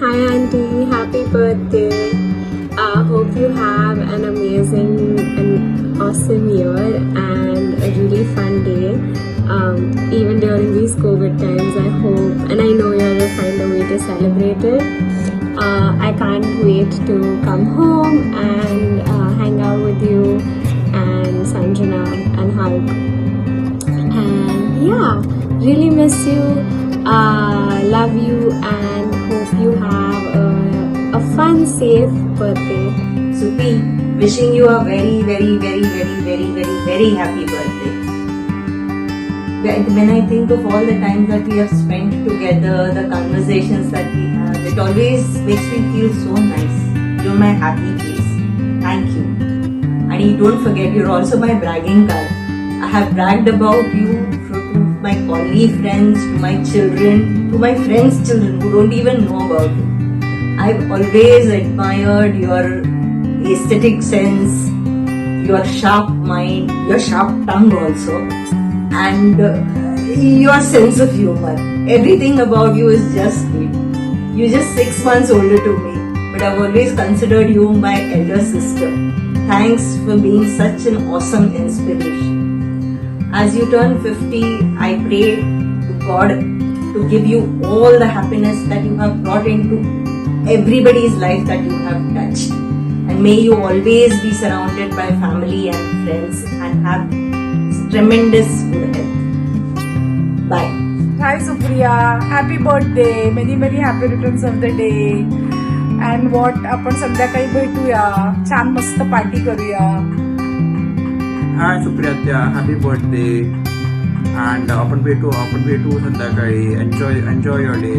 Hi auntie, happy birthday. Hope you have an amazing and awesome year and a really fun day. Even during these COVID times, I hope and I know you'll find a way to celebrate it. I can't wait to come home and hang out with you and Sanjana and hug. And yeah, really miss you. Love you and hope you have a fun, safe birthday. Supi, wishing you a very, very, very, very, very, very, very happy birthday. When I think of all the times that we have spent together, the conversations that we have, it always makes me feel so nice. You're my happy place. Thank you. And you don't forget, you're also my bragging card. I have bragged about you to my colleague friends, to my children, to my friends' children who don't even know about you. I've always admired your aesthetic sense, your sharp mind, your sharp tongue also, and your sense of humor. Everything about you is just great. You're just 6 months older to me, but I've always considered you my elder sister. Thanks for being such an awesome inspiration. As you turn 50, I pray to God to give you all the happiness that you have brought into everybody's life that you have touched. And may you always be surrounded by family and friends and have tremendous good health. Bye. Hi Supriya, happy birthday, many many happy returns of the day. And what आपण संध्याकाळी भेटूया, छान मस्त party करूया. Hi Supriya, happy birthday and आपण भेटू संध्याकाळी. Enjoy your day.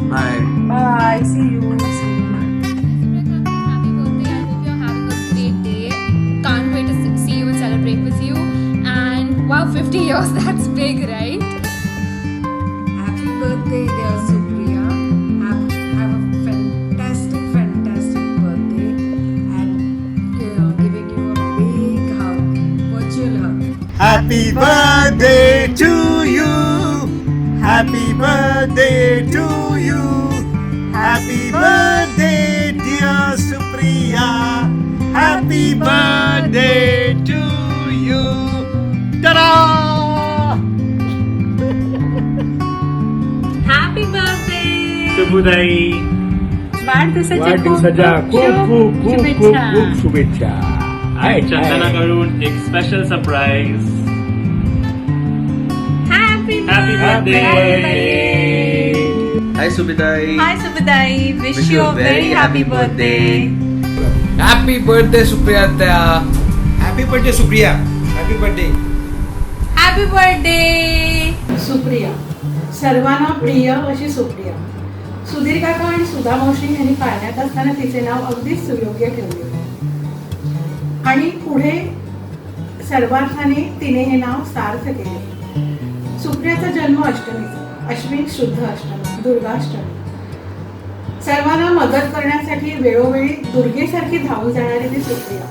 Bye bye, see you. Can't wait to see you and celebrate with you. And wow, 50 years, that's big, right? Happy birthday, dear Supriya. Have a fantastic birthday. And giving you a big hug, virtual hug. Happy birthday to you. Happy birthday to you. Happy birthday, dear Supriya. Happy birthday to you. Ta-da! Happy birthday! शुभोदय. वाढदिवसाच्या खूप शुभेच्छा. चंदनाकडून एक special surprise. Happy birthday! Hi Subidai. Hi Subidai, wish you a very happy birthday. Happy birthday Supriya. Happy birthday Supriya. Happy birthday. Happy birthday. Supriya, सर्वांना प्रिय अशी सुप्रिया. सुधीर काका आणि सुधा मावशी यांनी पाळण्यात असताना तिचे नाव अगदीच सुयोग्य ठेवले आणि पुढे सर्वार्थाने तिने हे नाव सार्थ केले. सुप्रियाचा जन्म अष्टमीचा, अश्विन शुद्ध अष्टमी, दुर्गाष्टमी. सर्वांना मदत करण्यासाठी वेळोवेळी दुर्गेसारखी धावून जाणारी ती सुप्रिया,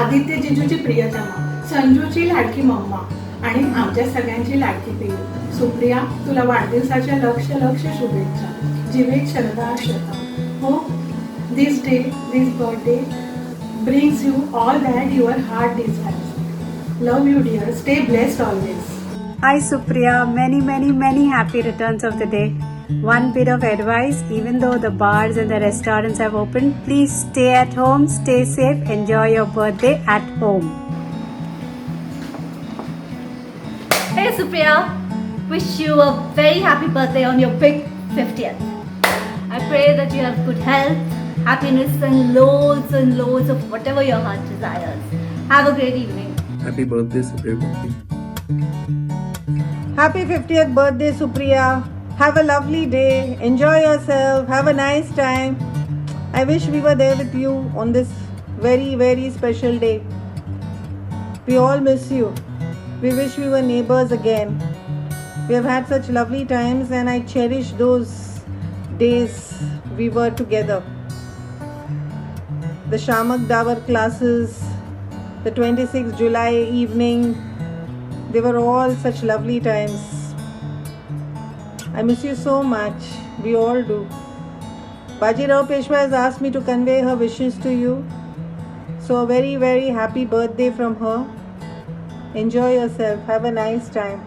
आदित्य जिजूची प्रियतमा, संजूची लाडकी मम्मा आणि आमच्या सगळ्यांची लाडकी पिऊ. सुप्रिया, तुला वाढदिवसाच्या लक्ष शुभेच्छा. जीवे शरदा शता. Hope this birthday brings you all that your heart desires. Love you dear. Stay blessed always. Hi Supriya, many happy returns of the day. One bit of advice, even though the bars and the restaurants have opened, please stay at home, stay safe, enjoy your birthday at home. Hey Supriya, wish you a very happy birthday on your big 50th. I pray that you have good health, happiness and loads of whatever your heart desires. Have a great evening. Happy birthday Supriya. Happy 50th birthday Supriya. Have a lovely day. Enjoy yourself. Have a nice time. I wish we were there with you on this very special day. We all miss you. We wish we were neighbors again. We have had such lovely times and I cherish those days we were together. The Shamak Davar classes, the 26th July evening, they were all such lovely times. I miss you so much. We all do. Bajirao Peshwa has asked me to convey her wishes to you. So a very, very happy birthday from her. Enjoy yourself. Have a nice time.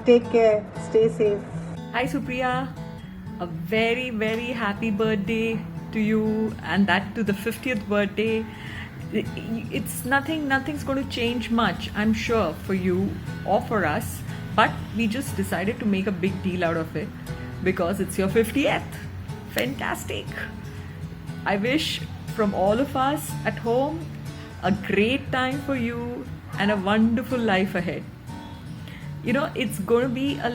Take care. Stay safe. Hi Supriya, a very very happy birthday to you, and that to the 50th birthday. It's nothing's going to change much, I'm sure, for you or for us, but we just decided to make a big deal out of it because it's your 50th. Fantastic. I wish from all of us at home a great time for you and a wonderful life ahead. You know, it's going to be a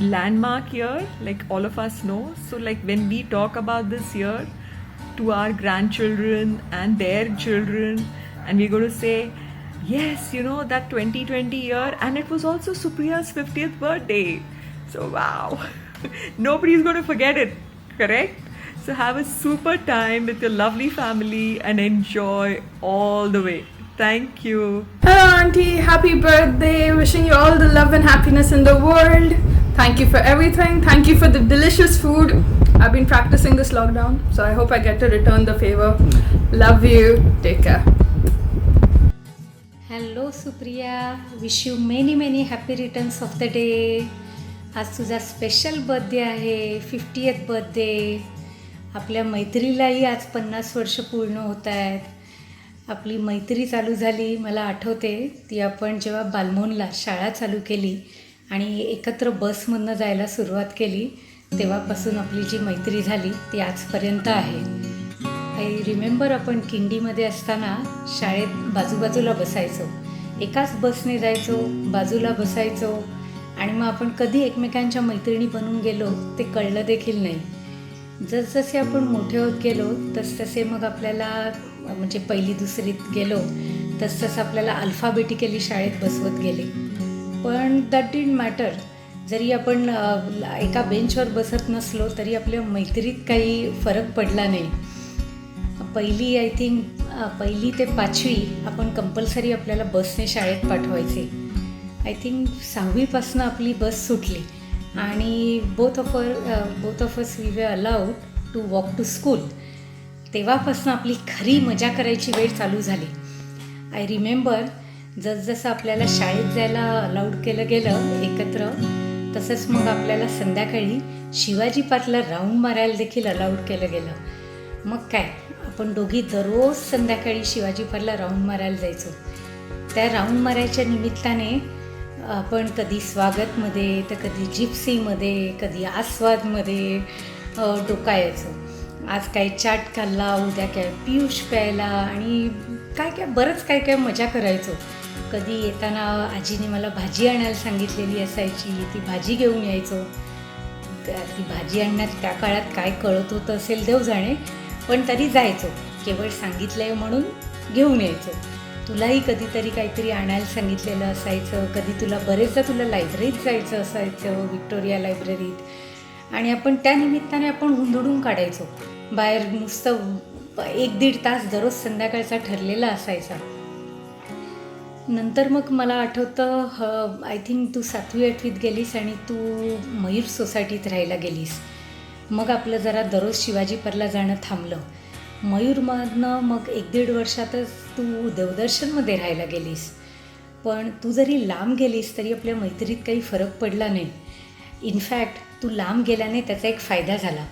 landmark year, like all of us know. So like when we talk about this year to our grandchildren and their children, and we're going to say, yes, you know, that 2020 year, and it was also Supriya's 50th birthday. So wow, nobody's going to forget it, correct? So have a super time with your lovely family and enjoy all the way. Thank you. Hello auntie, happy birthday. Wishing you all the love and happiness in the world. Thank you for everything. Thank you for the delicious food. I've been practicing this lockdown, so I hope I get to return the favor. Love you. Take care. Hello Supriya, wish you many many happy returns of the day. आज तुझा special birthday आहे, 50th birthday. आपल्या मैत्रीलाही आज 50 वर्ष पूर्ण होत आहेत. आपली मैत्री चालू झाली, मला आठवते ती आपण जेव्हा बालमोनला शाळा चालू केली आणि एकत्र बसमधनं जायला सुरुवात केली, तेव्हापासून आपली जी मैत्री झाली ती आजपर्यंत आहे. आय रिमेंबर आपण किंडीमध्ये असताना शाळेत बाजूबाजूला बसायचो, एकाच बसने जायचो, बाजूला बसायचो आणि मग आपण कधी एकमेकांच्या मैत्रिणी बनून गेलो ते कळलं देखील नाही. जसजसे आपण मोठे होत गेलो तसतसे मग आपल्याला म्हणजे पहिली दुसरीत गेलो तसतसं आपल्याला अल्फाबेटिकली शाळेत बसवत गेले. पण दॅट डिडंट मॅटर. जरी आपण एका बेंचवर बसत नसलो तरी आपल्या मैत्रीत काही फरक पडला नाही. पहिली आय थिंक 1ली ते 5वी आपण कंपल्सरी आपल्याला बसने शाळेत पाठवायचे. आय थिंक 6वीपासून आपली बस सुटली आणि both of us we were allowed to walk to school. तेव्हापासून आपली खरी मजा करायची वेळ चालू झाली. आय रिमेंबर जसजसं आपल्याला शाळेत जायला अलाउड केलं गेलं एकत्र, तसंच मग आपल्याला संध्याकाळी शिवाजी पार्कला राऊंड मारायला देखील अलाउड केलं गेलं. मग काय, आपण दोघी दररोज संध्याकाळी शिवाजी पार्कला राऊंड मारायला जायचो. त्या राऊंड मारायच्या निमित्ताने आपण कधी स्वागतमध्ये तर कधी जिप्सीमध्ये, कधी आस्वादमध्ये डोकायचो. आज काय चाट खाल्ला, उद्या काय पियुष प्यायला आणि काय बरंच काय मजा करायचो. कधी येताना आजीने मला भाजी आणायला सांगितलेली असायची, ती भाजी घेऊन यायचो. ती भाजी आणण्यात त्या काळात काय कळत होतं असेल देव जाणे, पण तरी जायचो. केवळ सांगितलं आहे म्हणून घेऊन यायचो. तुलाही कधीतरी काहीतरी आणायला सांगितलेलं असायचं. कधी तुला लायब्ररीत जायचं असायचं, व्हिक्टोरिया लायब्ररीत, आणि आपण त्या निमित्ताने आपण हुंदडून काढायचो बाहेर. नुसतं 1-1.5 तास दररोज संध्याकाळचा ठरलेला असायचा. नंतर मग मला आठवतं आय थिंक तू 7वी-8वीत गेलीस आणि तू मयूर सोसायटीत राहायला गेलीस. मग आपलं जरा दररोज शिवाजी पार्कला जाणं थांबलं. मयूरमधनं मग 1-1.5 वर्षातच तू देवदर्शनमध्ये राहायला गेलीस. पण तू जरी लांब गेलीस तरी आपल्या मैत्रीत काही फरक पडला नाही. इनफॅक्ट तू लांब गेल्याने त्याचा एक फायदा झाला,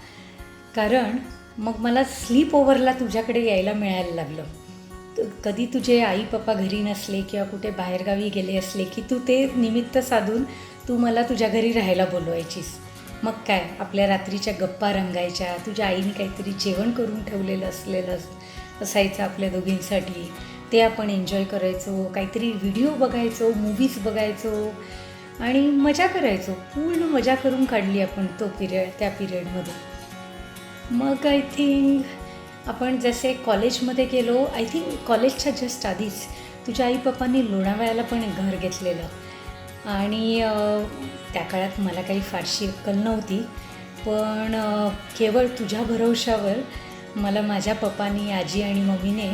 कारण मग मला स्लीप ओव्हरला तुझ्याकडे यायला मिळायला लागलं. कधी तुझे आई पप्पा घरी नसले किंवा कुठे बाहेरगावी गेले असले की तू ते निमित्त साधून तू मला तुझ्या घरी राहायला बोलवायचीस. मग काय, आपल्या रात्रीच्या गप्पा रंगायच्या. तुझ्या आईने काहीतरी जेवण करून ठेवलेलं असायचं आपल्या दोघींसाठी, ते आपण एन्जॉय करायचो. काहीतरी व्हिडिओ बघायचो, मूव्हीज बघायचो आणि मजा करायचो. पूर्ण मजा करून काढली आपण त्या पिरियडमध्ये. मग आय थिंक आपण जसे कॉलेजमध्ये गेलो, आय थिंक कॉलेजच्या जस्ट आधीच तुझ्या आई पप्पांनी लोणावळ्याला पण एक घर घेतलेलं आणि त्या काळात मला काही फारशी अक्कल नव्हती, पण केवळ तुझ्या भरवशावर मला माझ्या पप्पांनी, आजी आणि मम्मीने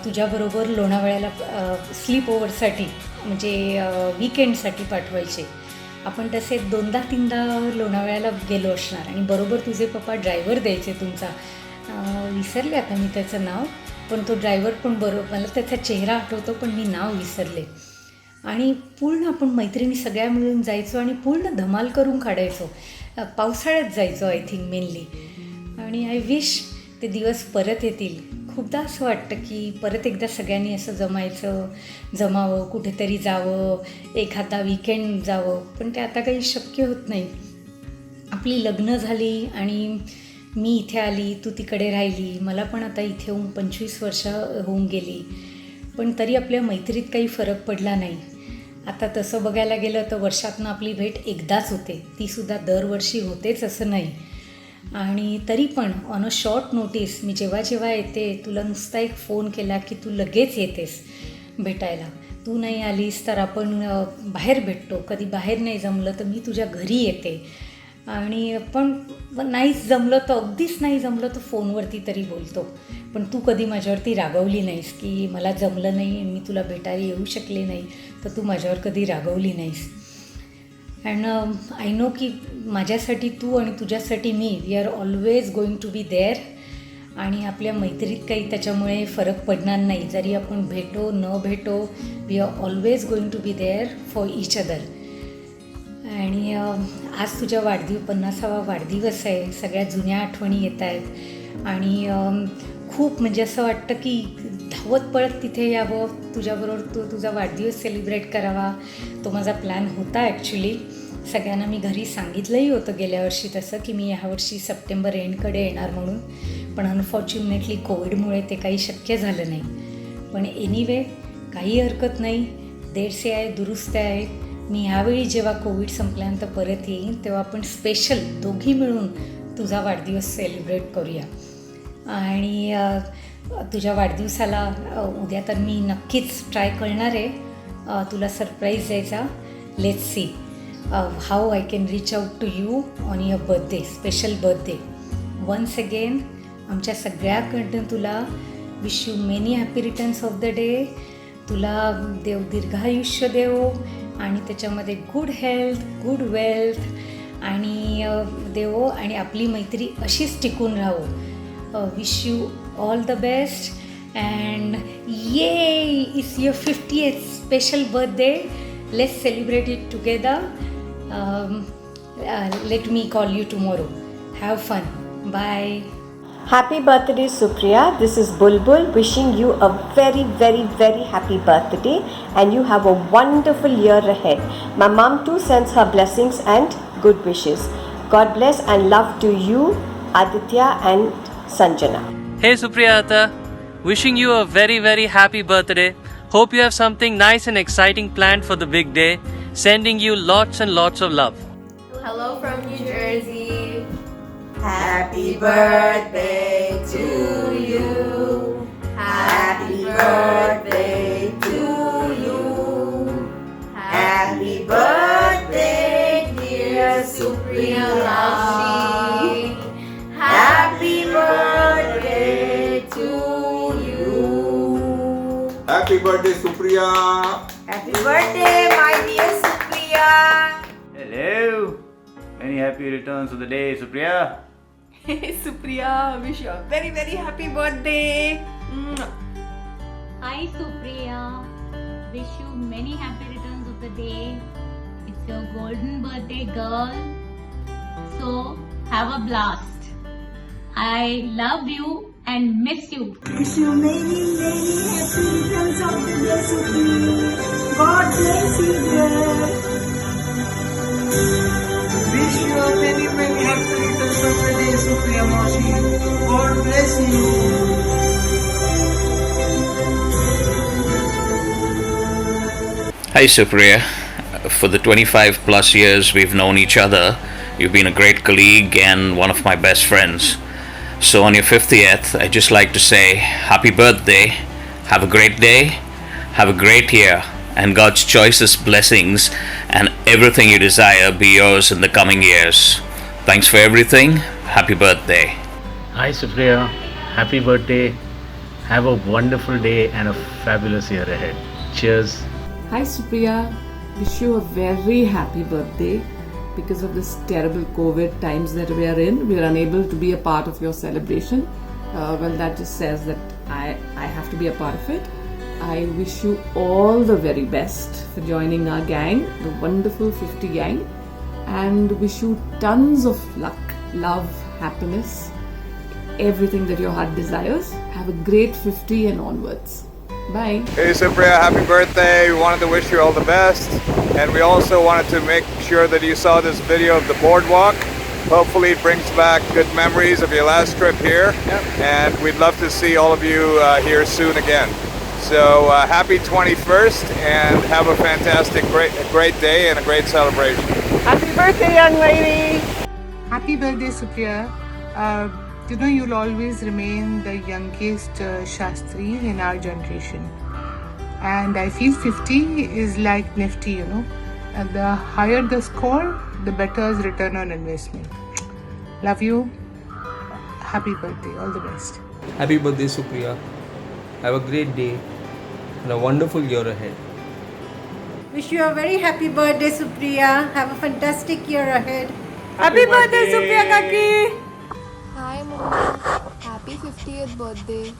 तुझ्याबरोबर लोणावळ्याला स्लीप ओव्हरसाठी म्हणजे विकेंडसाठी पाठवायचे. आपण तसे 2दा-3दा लोणावळ्याला गेलो असणार आणि बरोबर तुझे पप्पा ड्रायव्हर द्यायचे तुमचा, विसरले आता मी त्याचं नाव, पण तो ड्रायव्हर पण बरोबर, मला त्याचा चेहरा आठवतो पण मी नाव विसरले. आणि पूर्ण आपण मैत्रिणी सगळ्या मिळून जायचो आणि पूर्ण धमाल करून काढायचो. पावसाळ्यात जायचो आय थिंक मेनली. आणि आय विश ते दिवस परत येतील. खूपदा असं वाटतं की परत एकदा सगळ्यांनी असं जमावं, कुठेतरी जावं, एखादा वीकेंड जावं, पण ते आता काही शक्य होत नाही. आपली लग्न झाली आणि मी इथे आली, तू तिकडे राहिली, मला पण आता इथे येऊन 25 वर्ष होऊन गेली, पण तरी आपल्या मैत्रीत काही फरक पडला नाही. आता तसं बघायला गेलं तर वर्षातनं आपली भेट एकदाच होते, तीसुद्धा दरवर्षी होतेच असं नाही. आणि तरी पण ऑन अ शॉर्ट नोटीस मी जेव्हा येते तुला नुसता एक फोन केला की तू लगेच येतेस भेटायला. तू नाही आलीस तर आपण बाहेर भेटतो, कधी बाहेर नाही जमलं तर मी तुझ्या घरी येते. आणि पण नाहीच जमलं तर, अगदीच नाही जमलं तर फोनवरती तरी बोलतो. पण तू कधी माझ्यावरती रागवली नाहीस की मला जमलं नाही मी तुला भेटायला येऊ शकले नाही, तर तू माझ्यावर कधी रागवली नाहीस. अँड आय नो की माझ्यासाठी तू आणि तुझ्यासाठी मी, we are always going to be there. आणि आपल्या मैत्रीत काही त्याच्यामुळे फरक पडणार नाही, जरी आपण भेटो न भेटो, we are always going to be there for each other. आणि आज तुझ्या 50वा वाढदिवस आहे, सगळ्या जुन्या आठवणी येत आहेत आणि खूप म्हणजे असं वाटतं की धावत पळत तिथे यावं, तुझ्याबरोबर तुझा वाढदिवस सेलिब्रेट करावा. तो माझा प्लॅन होता ॲक्च्युली. सगळ्यांना मी घरी सांगितलंही होतं गेल्या वर्षी तसं की मी ह्यावर्षी सप्टेंबर एंडकडे येणार म्हणून, पण अनफॉर्च्युनेटली कोविडमुळे ते काही शक्य झालं नाही. पण एनिवे काही हरकत नाही, देर से आहे दुरुस्त आहे. मी ह्यावेळी जेव्हा कोविड संपल्यानंतर परत येईन तेव्हा आपण स्पेशल दोघी मिळून तुझा वाढदिवस सेलिब्रेट करूया. आणि तुझ्या वाढदिवसाला उद्या तर मी नक्कीच ट्राय करणार आहे तुला सरप्राईज द्यायचा. Let's see how I can reach out to you on your birthday, special birthday. Once again आमच्या सगळ्याकडनं तुला wish you many happy returns of the day. तुला देव दीर्घायुष्य देव आणि त्याच्यामध्ये गुड हेल्थ, गुड वेल्थ आणि देवो, आणि आपली मैत्री अशीच टिकून राहो. Wish you all the best and yeah it's your 50th special birthday. Let's celebrate it together. Let me call you tomorrow. Have fun. Bye. Happy birthday Supriya, this is Bulbul wishing you a very very very happy birthday and you have a wonderful year ahead. My mom too sends her blessings and good wishes. God bless and love to you, Aditya and Sanjana. Hey Supriyata, wishing you a very very happy birthday. Hope you have something nice and exciting planned for the big day. Sending you lots and lots of love. Hello from New Jersey. Happy birthday to you. Happy birthday to you. Happy birthday dear Supriya Rashi. Happy birthday to you. Happy birthday, Supriya. Happy birthday my dear Supriya. Hello. Many happy returns of the day, Supriya. Hey Supriya, wish you a very very happy birthday. Hi Supriya, wish you many happy returns of the day. It's your golden birthday, girl. So have a blast. I love you and miss you. Wish you many many happy returns of the day, Supriya. God bless you, girl. Wish you many many happy returns of the day, Supriya Moshi. God bless you. Hi Supriya, for the 25 plus years we've known each other, you've been a great colleague and one of my best friends. So on your 50th, I'd just like to say happy birthday, have a great day, have a great year, and God's choicest blessings and everything you desire be yours in the coming years. Thanks for everything. Happy birthday. Hi Supriya, happy birthday. Have a wonderful day and a fabulous year ahead. Cheers. Hi Supriya, wish you a very happy birthday. Because of this terrible COVID times that we are in, we are unable to be a part of your celebration. Well, that just says that I have to be a part of it. I wish you all the very best for joining our gang, the wonderful 50 gang, and wish you tons of luck, love, happiness, everything that your heart desires. Have a great 50 and onwards. Bye. Hey Supriya, happy birthday. We wanted to wish you all the best. And we also wanted to make sure that you saw this video of the boardwalk. Hopefully it brings back good memories of your last trip here. And we'd love to see all of you here soon again. So happy 21st and have a fantastic, great day and a great celebration. Happy birthday, young lady! Happy birthday, Supriya. You'll always remain the youngest Shastri in our generation. And I feel 50 is like Nifty, And the higher the score, the better is return on investment. Love you. Happy birthday. All the best. Happy birthday, Supriya. Have a great day and a wonderful year ahead. Wish you a very happy birthday, Supriya. Have a fantastic year ahead. Happy birthday, Supriya Kaki! Hi, Mummy. Happy 50th birthday.